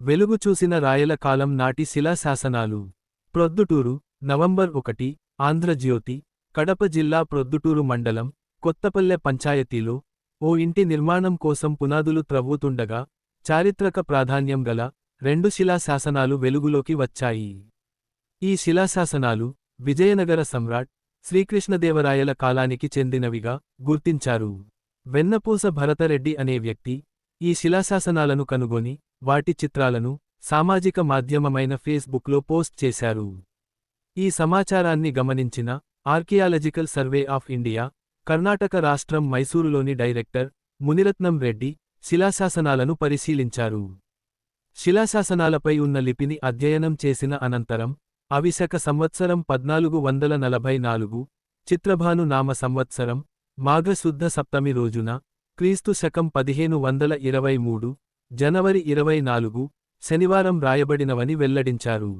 వెలుగు చూసిన రాయల కాలం నాటి శిలాశాసనాలు. ప్రొద్దుటూరు, నవంబర్ 1, ఆంధ్రజ్యోతి, కడప జిల్లా ప్రొద్దుటూరు మండలం, కొత్తపల్లె పంచాయతీలో, ఓ ఇంటి నిర్మాణం కోసం పునాదులు త్రవ్వుతుండగా, చారిత్రక ప్రాధాన్యం గల 2 శిలాశాసనాలు వెలుగులోకి వచ్చాయి. ఈ శిలాశాసనాలు, విజయనగర సమ్రాట్, శ్రీకృష్ణదేవరాయల కాలానికి చెందినవిగా గుర్తించారు. వెన్నపూస భరతరెడ్డి అనే వ్యక్తి, ఈ శిలాశాసనాలను కనుగొని, వాటి చిత్రాలను, సామాజిక మాధ్యమమైన ఫేస్బుక్లో పోస్ట్ చేశారు. ఈ సమాచారాన్ని గమనించిన, archaeological survey of India, Karnataka రాష్ట్రం మైసూరులోని డైరెక్టర్, మునిరత్నం రెడ్డి, శిలాశాసనాలను పరిశీలించారు. శిలాశాసనాలపై ఉన్న లిపిని అధ్యయనం చేసిన అనంతరం, అవి శక సంవత్సరం 1444, చిత్రభాను నామ సంవత్సరం, మాఘశుద్ధ సప్తమి రోజున, క్రీస్తు శకం 1523, జనవరి 24, శనివారం రాయబడినవని వెల్లడించారు.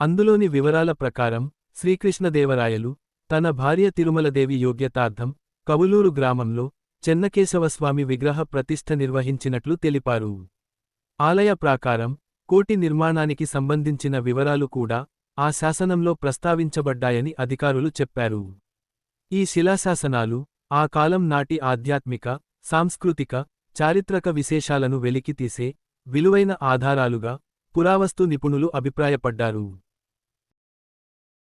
అందులోని వివరాల ప్రకారం, శ్రీకృష్ణదేవరాయలు, తన భార్య తిరుమలదేవి యోగ్యతార్థం, కవులూరు గ్రామంలో, చెన్నకేశవస్వామి విగ్రహ ప్రతిష్ఠ నిర్వహించినట్లు తెలిపారు. ఆలయ ప్రాకారం, కోటి నిర్మాణానికి సంబంధించిన వివరాలు కూడా, ఆ శాసనంలో ప్రస్తావించబడ్డాయని అధికారులు చెప్పారు. ఈ శిలాశాసనాలు, ఆ కాలం నాటి ఆధ్యాత్మిక, సాంస్కృతిక, చారిత్రక విశేషాలను వెలికితీసే, విలువైన ఆధారాలుగా, పురావస్తు నిపుణులు అభిప్రాయపడ్డారు.